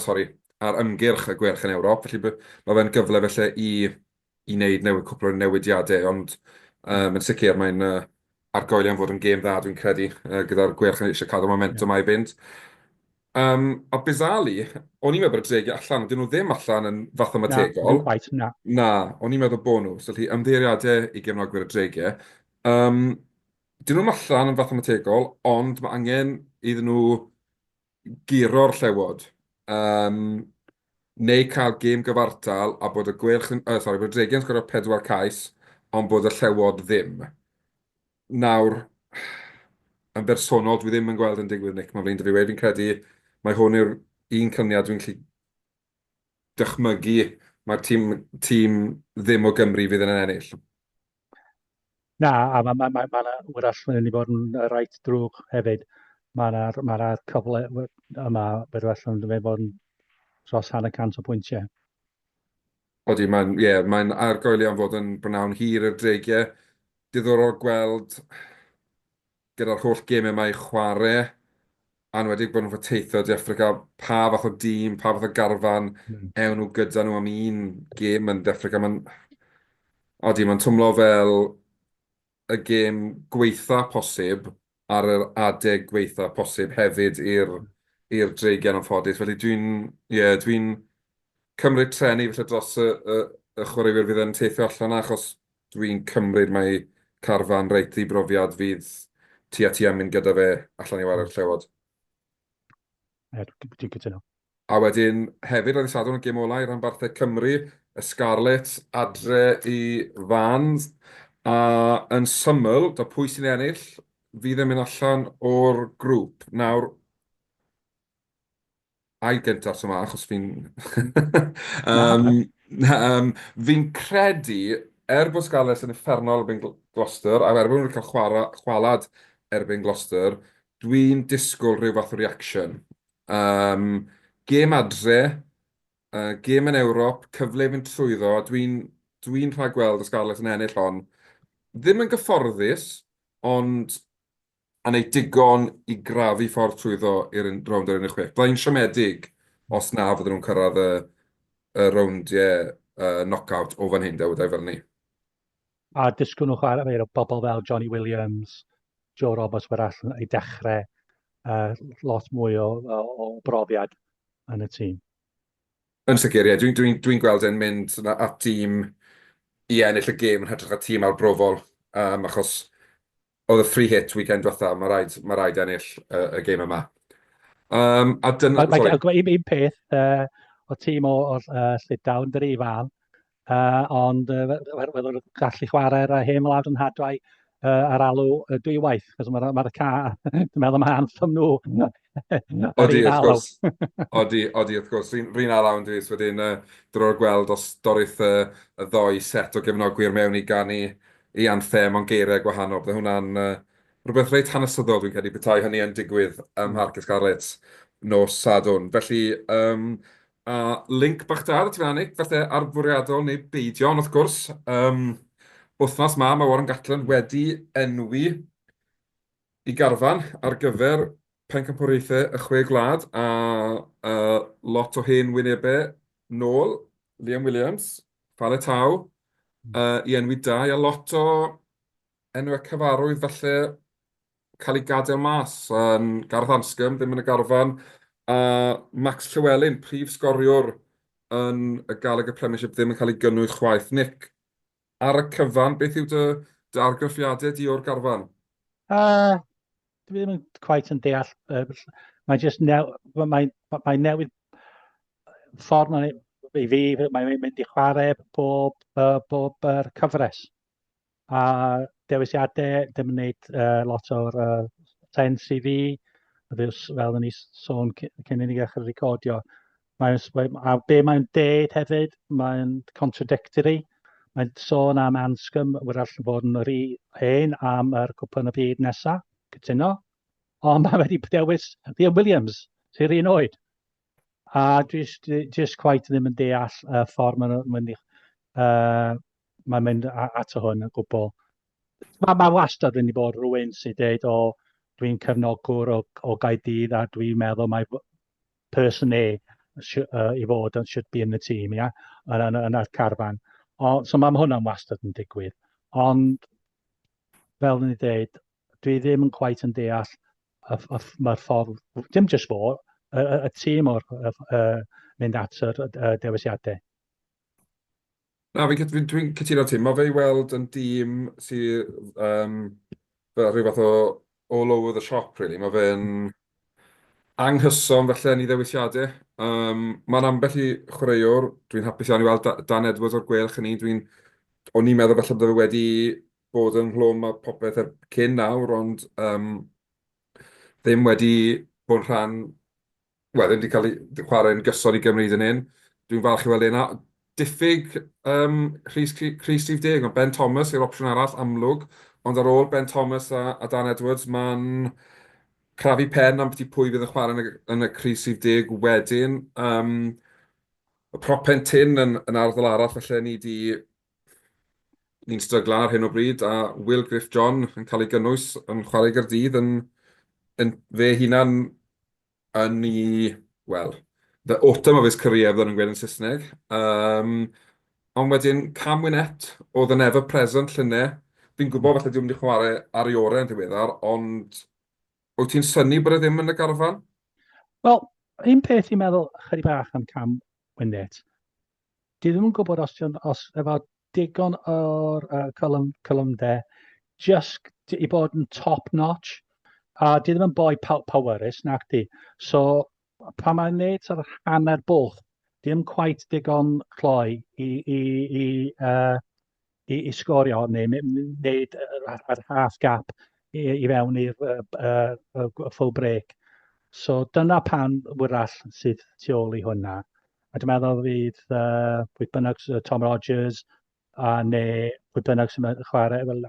ymgyrch y gwerch yn Ewrop. Felly mae fe'n gyfle felly i wneud cwpl o newidiadau, ond yn sicr mae'n argoelion fod yn gêm dda, dwi'n credu, gyda'r gwerch yn eisiau cadw momentum a'i fynd. A Bizali, o'n i'n meddwl bod y dreigiau allan, dyn nhw ddim allan yn fathemategol. Na, ddim quite, na. Na, o'n i'n meddwl bod nhw. Felly, ymddeiriadau i gefnogwyr y dreigiau. Dyn nhw'n allan yn fathemategol, ond mae angen iddyn nhw giro'r llewod. Neu cael gêm gyfartal a bod y gwelch... bod y dreigiau'n sgorio 4 cais, ond bod y llewod ddim. Nawr, yn bersonol, dwi ddim yn gweld yn digwydd, Nick, mae'n flin dy fi wedi. Fi'n credu mae hwn yw'r un cyniad dwi'n gallu dychmygu mae'r tîm ddim o Gymru fydd yn ennill. Na, a mae wrach yn mynd i bod yn reit drwg hefyd. Mae'na cyfle yma wrach yn mynd i bod yn dros 100 o pwyntiau. Odi, mae'n argoelion fod yn brynawn hir i'r dreigiau. Diddorol gweld gyda'r holl gemau yma i chwarae, anwedig bod nhw'n fod teithio di Affrica, pa fath o dîm, pa fath o garfan ewn nhw gyda nhw am un gêm yn Affrica. Mae'n twmlo fel y gêm gweitha posib ar yr adeg gweitha posib hefyd i'r dreigiau yn ffodus. Felly dwi'n cymryd trenu felly dros y y chwaraewyr fydd yn teithio allan na, achos dwi'n cymryd mai carfan reit i brofiad fydd tua mynd gyda fe allan i wario'r llewod. Dwi'n cytuno. A wedyn hefyd oedd Sadwrn y gêm olau rhanbarthau Cymru, y Scarlet, adre i Fans, a yn syml, da pwy sy'n ennill, fydd yn mynd allan o'r grŵp. Nawr, a'i gyntaf yma, achos fi'n... fi'n credu, bod Scarlet yn effernol erbyn Gloucester, a erbyn nhw'n cael chwalad erbyn Gloucester, dwi'n disgwyl rhyw fath o reaction. Gêm adre, gêm yn Ewrop, cyfle i fynd trwyddo, dwi'n rhaid gweld y Scarlet yn ennill hon. Ddim yn gyfforddus, ond a wneud digon i grafu ffordd trwyddo i'r rownd yr 16. Byddai'n siomedig os na fydden nhw'n cyrraedd y rowndiau knock-out o fan hyn, dewydau fel ni. A disgwyl nhw chwarae o bobl fel Johnny Williams, Joe Roberts wrach i dechrau lot mwy o brofiad yn y tîm. Yn sicr, ie. Dwi'n gweld e'n mynd at tîm i ennill y gêm yn hytrach at tîm arbrofol, achos oedd y free hit weekend diwetha, mae rhaid ennill y gêm yma. A dyna... Un peth, o tîm o Llydawr, dyr i fan, ond wedyn nhw'n gallu chwarae'r hen lawr yn hadwau ar alw dwywaith, achos mae'r car, dwi'n meddwl mae anthem nhw ar un alw. Odi, wrth gwrs. Rhyn alaw yn dweud, wedyn drwy'r gweld os dorith y ddoi set o gefnogwyr mewn i ganu i anthem o'n geiriau gwahanol. Bydde hwnna'n rhywbeth reit hanesyddol dwi'n credu bethau hynny yn digwydd ym Mharc y Scarlet nos Sadwrn. Felly, a link bach da, ti fan Nick, felly arbwriadol neu beidion wrth gwrs. Wythnos mae Warren Gatland wedi enwi i garfan ar gyfer pencampwriaethau y chwe gwlad a lot o hen wynebau nôl, Liam Williams, Falet Taw, i enwi da, a lot o enwau cyfarwydd falle cael ei gadael mas. Gareth Anscombe ddim yn y garfan, a Max Llywelyn, prif sgoriwr yn y Gaeleg y Premiership, ddim yn cael ei gynnwys chwaith. Nick, ar y cyfan, beth yw dy argraffiadau di o'r garfan? Dwi ddim yn quite yn deall. Mae newid ffordd i fi, mae'n mynd i chwarae bob cyfres. A dewisiadau ddim yn gwneud lot o'r sens i fi, fel ni sôn cyn i ni ddechrau recordio. A be mae'n deud hefyd, mae'n contradictory. Mae'n sôn am Anscombe, wrach bod yn rhy hen am yr cwpan y byd nesaf, cytuno. Ond mae wedi dewis Liam Williams, sy'n rhan oed. A just quite ddim yn deall y ffordd mae'n mynd ato hwn yn gwbl. Mae wastad wedi bod rhywun sy'n dweud, dwi'n cefnogwr o Gaerdydd a dwi'n meddwl mae person A i fod should be in the team, yn y carfan. So mae hwnna'n wastad yn digwydd. Ond, fel ni dweud, dwi ddim yn quite yn deall mae'r ffordd, dim jyst fod, y tîm o'r mynd at y dewisiadau. Na, dwi'n cytuno ti. Mae fe i weld yn dîm sy'n rhyw fath o all over the shop, really. Mae fe'n anghyson felly yn ei ddewisiadau. Mae'n ambell i chwaraewr, dwi'n hapus iawn i weld Dan Edwards o'r gwelch yn un. O'n i'n meddwl felly bod fe wedi bod yn hlwm a popeth cyn nawr, ond ddim wedi bod yn rhan, wel, ddim wedi cael ei chwarae'n gyson i gymryd yn un. Dwi'n falch i weld yna. Diffyg Rhys 30, ond Ben Thomas yw'r opsiwn arall amlwg, ond ar ôl Ben Thomas a Dan Edwards, mae'n crafu pen am beth i pwy fydd yn chwarae yn y Rhys 30 wedyn. Y prop Pentyn yn arddol arall, felly ni'n stryglan ar hyn o bryd, a Will Griff John yn cael ei gynnwys yn chwarae Gaerdydd yn fe hunan yn ei, wel, the autumn of his career fydden nhw'n gweud yn Saesneg. Ond wedyn Cam Wynette oedd yn ever present llynau. Fi'n gwybod falle dwi'n mynd i chwarae ar ei orau yn ddiweddar, ond wyt ti'n synnu bod e ddim yn y garfan? Wel, un peth i'n meddwl chydig bach am Cam Wynette. Dwi ddim yn gwybod os efo digon o'r colymdau, just i bod yn top notch. A di ddim yn boi powerus, nac di. So, pan mae'n neud ar hanner bwlch, di ddim quite digon cloi i sgorio neu wneud yr half gap i fewn i'r full break. So dyna pan wrach sydd tu ôl i hwnna. A dwi'n meddwl fydd pwy bynnag Tom Rogers neu pwy bynnag sy'n chwarae fel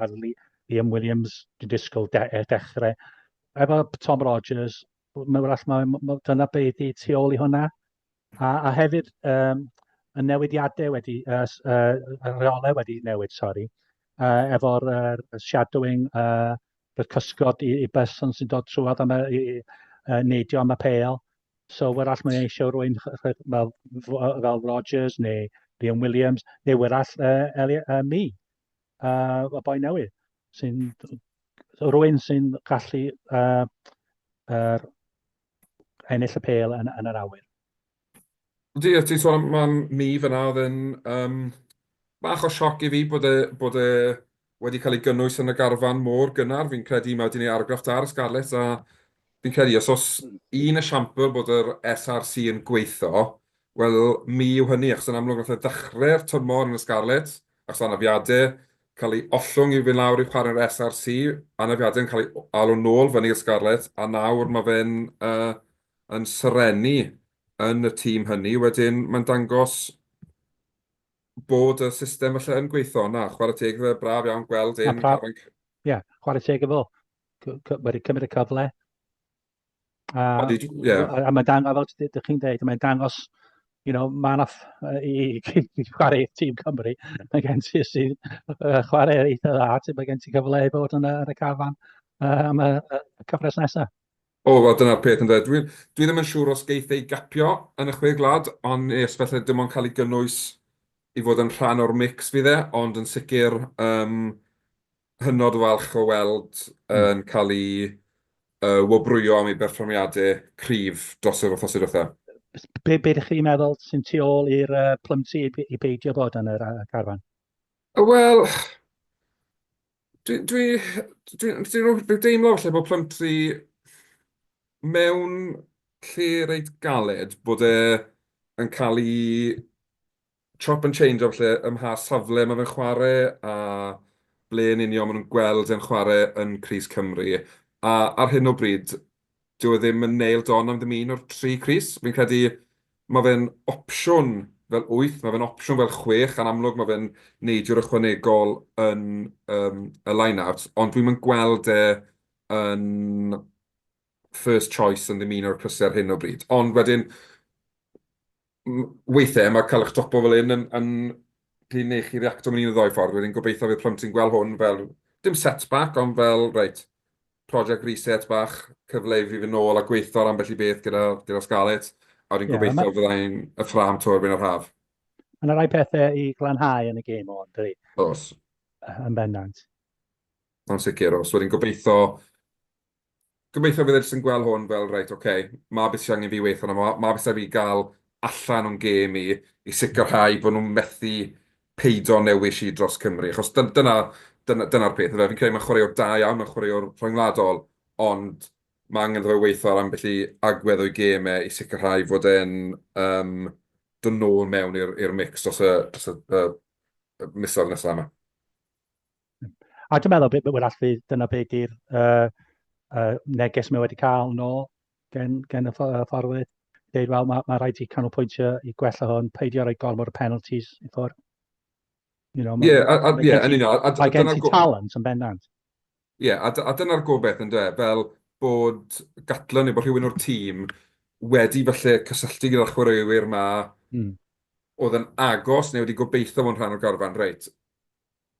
Liam Williams, dwi'n disgwyl dechrau. Efo Tom Rogers, dyna beth i tu ôl i hwnna. A hefyd, y newidiadau wedi, y rheolau wedi newid, sori, efo'r shadowing, y cysgod i person sy'n dod trwad am neidio am y pêl. So, wrach mae'n eisiau rhywun fel Rogers neu Liam Williams, neu wrach mi, y boi newydd, rhywun sy'n gallu ennill y pêl yn yr awyr. Ti'n sôn am mi fyna oedd yn bach o sioc i fi bod e wedi cael ei gynnwys yn y garfan môr gynnar. Fi'n credu mae wedi gwneud argrafft ar y Scarlett a fi'n credu os un esiampl bod yr SRC yn gweithio, wel mi yw hynny, achos yn amlwg nath e ddechrau'r tymor yn y Scarlett, achos anafiadau cael ei ollwng i fynd lawr i chwarae'r SRC, anafiadau yn cael ei alw nôl fyny i'r Scarlett, a nawr mae fe'n yn syrenu yn y tîm hynny. Wedyn mae'n dangos bod y system felly yn gweithio yna. Chwarae teg fe, braf iawn gweld un. Ie, chwarae teg efo. Wedi cymryd y cyfle. A mae'n dangos, fel ydych chi'n dweud, mae'n dangos, man off i chwarae tîm Cymru. Mae gen ti sy'n chwarae eitha dda, mae gen ti cyfle i bod yn y carfan am y cyfres nesaf. Wel, dyna'r peth yn dweud. Dwi ddim yn siŵr os geith ei gapio yn y chwe glad, ond felly dim ond cael ei gynnwys i fod yn rhan o'r mix fydd e, ond yn sicr hynod o falch o weld yn cael ei wobrwyo am ei berfformiadau cryf dros yr wythnos diwetha. Be ydych chi'n meddwl sy'n tu ôl i'r plymty i beidio bod yn yr carfan? Wel, dwi'n deimlo felly bod plymty mewn lle reit galed bod e yn cael ei chop and change o felly ym mha safle mae fe'n chwarae a ble yn union maen nhw'n gweld e'n chwarae yn Crys Cymru. A ar hyn o bryd, dyw e ddim yn nailed on am ddim un o'r 3 crys. Fi'n credu mae fe'n opsiwn fel 8, mae fe'n opsiwn fel 6, a'n amlwg mae fe'n neidiwr ychwanegol yn y line-out, ond dwi'n mynd gweld e yn first choice yn ddim un o'r crysau ar hyn o bryd. Ond wedyn, weithiau mae cael eich dropo fel un yn glyn eich i reacto mewn un o ddoi ffordd. Wedyn gobeithio fydd Plymty'n gweld hwn fel, dim setback, ond fel, reit, project reset bach, cyfle i fi fynd nôl a gweithio ar ambell i beth gyda Scarlett. A wedyn gobeithio fyddai'n y ffram tor fynd o'r haf. Yna rai pethau i glanhau yn y gêm o'n dwi. Os. Yn bendant. Yn sicr, os. Wedyn gobeithio fydd e'n gweld hwn fel, reit, mae beth sy'n angen fi weithio yna, mae beth sy'n fi gael allan o'n gêm i sicrhau bod nhw'n methu peido newis i dros Cymru. Achos dyna'r peth. Fi'n credu mae'n chwaraewr da iawn, mae'n chwaraewr rhwngwladol, ond mae angen ddo weithio ar ambell i agwedd o'i gemau i sicrhau fod e'n dod nôl mewn i'r mix dros y misoedd nesaf yma. A dwi'n meddwl bod allu dyna beth i'r neges mae wedi cael nôl gen y ffordd. Dweud, wel, mae rhaid i canolbwyntio i gwella hwn, peidio rhoi gormod o penalties i ffwrdd. Mae gen ti talent yn bendant. Ie, a dyna'r gobeith yn dweud, fel bod Gatlon neu bod rhywun o'r tîm wedi falle cysylltu gyda'r chwaraewyr yma oedd yn agos neu wedi gobeithio fo'n rhan o'r garfan, reit.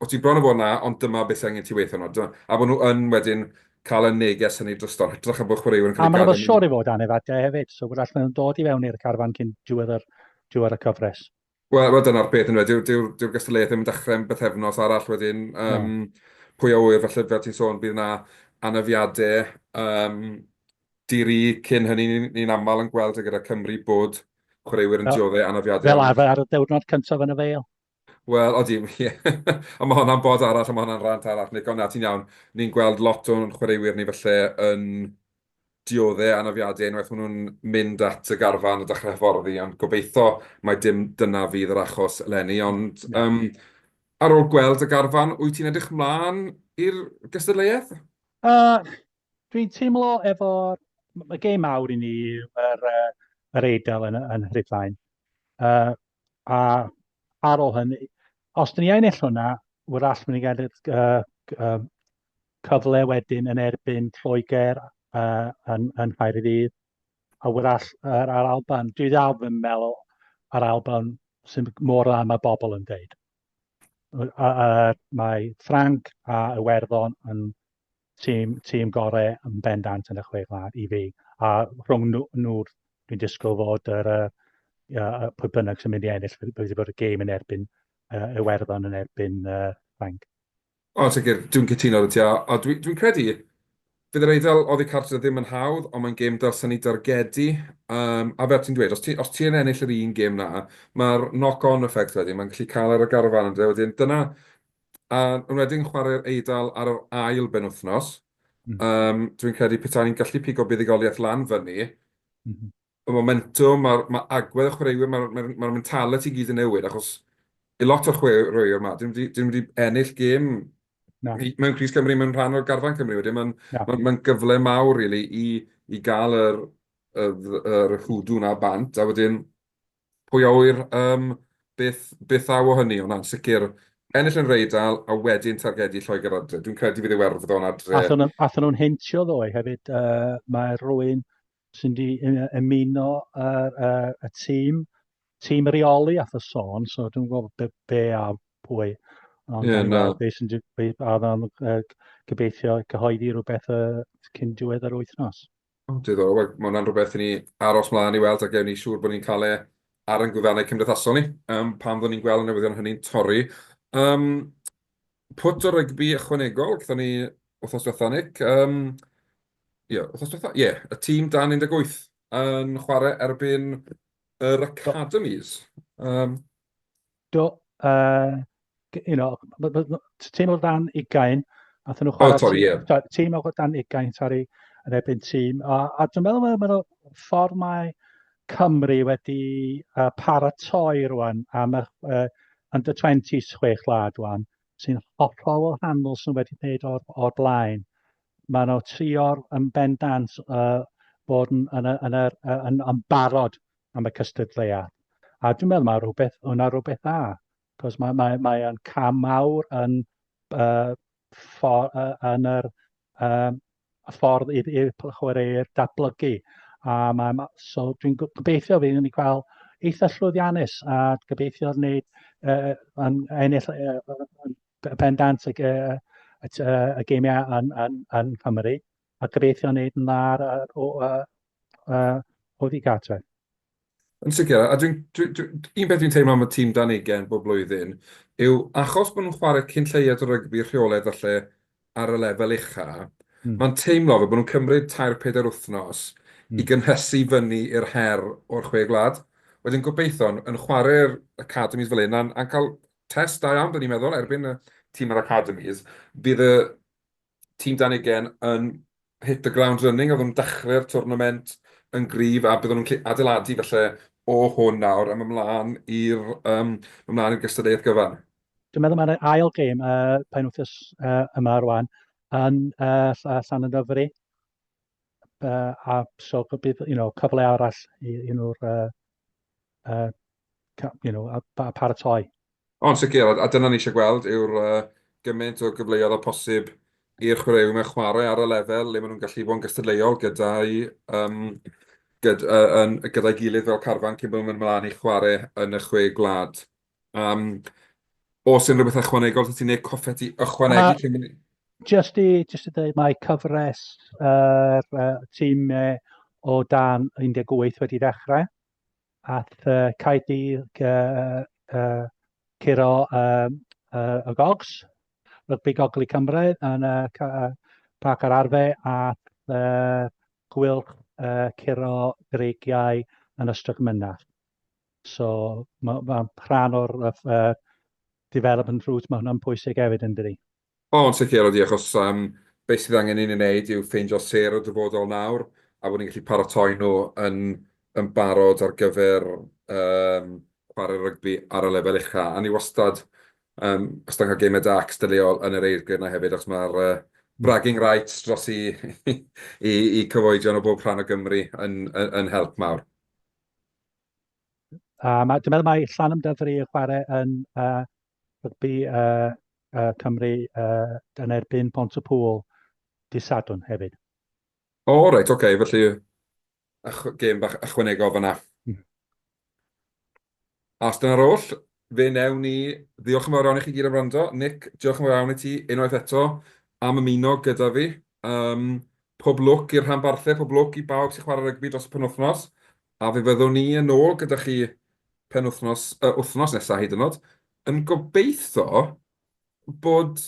O ti bron o fod yna, ond dyma beth angen ti weithio yno. A bod nhw yn wedyn cael y neges hynny drosto, hytrach a bod chwaraewyr yn cael ei gadw. A mae'n siŵr i fod anifadau hefyd, so bod allan nhw'n dod i fewn i'r carfan cyn diwedd y cyfres. Wel, dyna'r peth yn dweud, dyw'r gystadleuaeth ddim yn dechrau'n bythefnos arall wedyn. Pwy o wyr, falle fel ti'n sôn, bydd yna anafiadau diri cyn hynny ni'n aml yn gweld gyda Cymru bod chwaraewyr yn dioddau anafiadau Fel iawn. arfer ar y diwrnod cyntaf yn y feil. Wel, odi, ie. A mae hwnna'n bod arall, a mae hwnna'n rant arall. Neu gona ti'n iawn, ni'n gweld lot o'n chwaraewyr ni falle yn dioddau anafiadau unwaith maen nhw'n mynd at y garfan a dechrau hyfforddi, ond gobeithio mai dim dyna fydd yr achos eleni. Ond ar ôl gweld y garfan, wyt ti'n edrych mlaen i'r gystadleuaeth? Uh, Dwi'n teimlo y gêm mawr i ni yr Eidal yn Rhufain. A ar ôl hynny, os dyn ni ennill hwnna, wrach mynd i gael cyfle wedyn yn erbyn Lloegr yn Nghaerdydd, a wrach ar Alban. Dwi ddal yn meddwl ar Alban sy'n mor dda mae bobl yn dweud. Mae Ffranc a Iwerddon yn tîm gorau yn bendant yn y chwe gwlad i fi. A rhwng nhw, dwi'n disgwyl fod pwy bynnag sy'n mynd i ennill, bydd bod y gêm yn erbyn Iwerddon yn erbyn Ffranc. O, sicr, dwi'n cytuno â ti. A dwi'n credu, fydd yr Eidal oddi cartref ddim yn hawdd, ond mae'n gêm dylsen ni dargedu. A fel ti'n dweud, os ti'n ennill yr un gêm na, mae'r knock-on effect wedyn, mae'n gallu cael ar y garfan yn dweud. Dyna, a yn wedyn chwarae'r Eidal ar yr ail benwythnos. Dwi'n credu petai ni'n gallu pigo buddigoliaeth lan fyny. Y momentum, mae agwedd y chwaraewyr, mae'r mentality gyd yn newid, achos i lot o'r chwaraewyr yma, dim wedi ennill gêm mewn Crys Cymru, mewn rhan o'r garfan Cymru wedyn. Mae'n gyfle mawr, really, i gael yr hwdw na bant, a wedyn pwy a wyr beth aw o hynny, ond sicr ennill yn Reidal a wedyn targedu Lloegr adre. Dwi'n credu fydd Iwerddon adre. Athyn nhw'n hintio ddoe hefyd, mae rhywun sy'n di ymuno y tîm reoli ath y sôn, so dwi'n gwybod be a pwy. Ond gobeithio cyhoeddi rhywbeth cyn diwedd yr wythnos. Diddorol, mae hwnna'n rhywbeth i ni aros mlaen i weld, ac ewn ni siŵr bod ni'n cael ar yn gwefannau cymdeithasol ni, pam fod ni'n gweld y newyddion hynny'n torri. Pwt o rygbi ychwanegol, gyda ni wythnos diwetha, Nic. Wythnos diwetha, y tîm dan 18 yn chwarae erbyn yr academies. Tîm o dan 20, athyn nhw chwarae tîm o dan 20, yn erbyn tîm. A dwi'n meddwl mae'r ffordd mae Cymru wedi paratoi rwan am under 20s chwech lad rwan, sy'n hollol wahanol sy'n wedi gwneud o'r blaen. Mae nhw trio'r yn bendant bod yn barod am y cystadleuaeth. A dwi'n meddwl mae rhywbeth dda, cos mae'n cam mawr yn ffordd i'r chwaraewyr datblygu. So dwi'n gobeithio fydd ni cael eitha llwyddiannus a gobeithio wneud yn ennill bendant y geimiau yn Cymru, a gobeithio wneud yn dda o ddigartref. Yn sicr, a un beth dwi'n teimlo am y tîm dan 20 bob blwyddyn yw achos bod nhw'n chwarae cyn lleiad o rygbi rheolaidd falle ar y lefel ucha, mae'n teimlo fe bod nhw'n cymryd 3-4 wythnos i gynhysu fyny i'r her o'r chwe gwlad. Wedyn gobeithio yn chwarae'r academies fel hyn, a'n cael test da iawn, dyn ni'n meddwl, erbyn y tîm yr academies, bydd y tîm dan 20 yn hit the ground running, oedd nhw'n dechrau'r tournament yn gryf, a bydd nhw'n adeiladu felly o hwn nawr am ymlaen i'r gystadleuaeth gyfan. Dwi'n meddwl mae'r ail gêm penwythnos yma rwan yn Llanymddyfri. A so bydd cyfle arall i nhw'r paratoi. Ond sicr, a dyna ni eisiau gweld yw'r gymaint o gyfleoedd o posib i'r chwaraewyr mewn chwarae ar y lefel le maen nhw'n gallu bod yn gystadleuol gyda'i gilydd fel carfan cyn bod nhw'n mynd mlaen i chwarae yn y chwe gwlad. Os yn rhywbeth ychwanegol, ti'n neud coffeti ychwanegu? Just i dweud, mae cyfres tîm o dan 18 wedi dechrau. Ath Caerdydd curo y gogs, rygbi gogli Cymru yn Parc yr Arfe, a gwylch curo dreigiau yn Ystrad Mynach. So mae rhan o'r development route, mae hwnna'n pwysig hefyd yn dydi. O, yn sicr ydi, achos beth sydd angen i ni wneud yw ffeindio ser o dyfodol nawr, a bod ni'n gallu paratoi nhw yn barod ar gyfer chwarae rygbi ar y lefel ucha. A ni wastad, os da cael gemau dacs dyleol yn yr eirgyd yna hefyd, achos mae'r bragging rights dros i cyfoedion o bob rhan o Gymru yn help mawr. Dwi'n meddwl mae Llanymdyfri y chwarae yn rygbi Cymru yn erbyn Pontypool dydd Sadwrn hefyd. O, reit, oce, felly gêm bach ychwanegol fyna. A os dyna'r oll, fe newn ni, ddiolch yn fawr iawn i chi gyd am wrando. Nick, diolch yn fawr iawn i ti unwaith eto am ymuno gyda fi. Pob lwc i'r rhanbarthau, pob lwc i bawb sy'n chwarae rygbi dros y penwythnos. A fe fyddwn ni yn ôl gyda chi wythnos nesaf hyd yn oed, yn gobeithio bod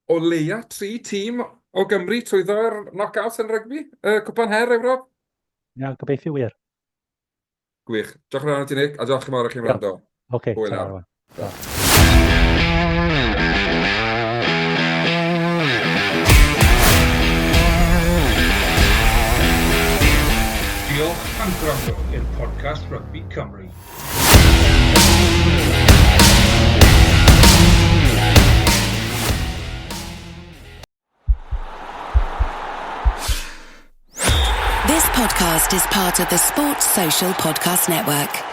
o leia 3 tîm o Gymru trwyddo'r knockouts yn rygbi, cwpan her Ewrop. Ia, gobeithio wir. Gwych. Diolch yn fawr iawn i ti, Nick, a diolch yn fawr i chi'n wrando. Oce, Hwyl ta nawr. ra. Diolch am gwrando i'r podcast Rugby Cymru. This podcast is part of the Sports Social Podcast Network.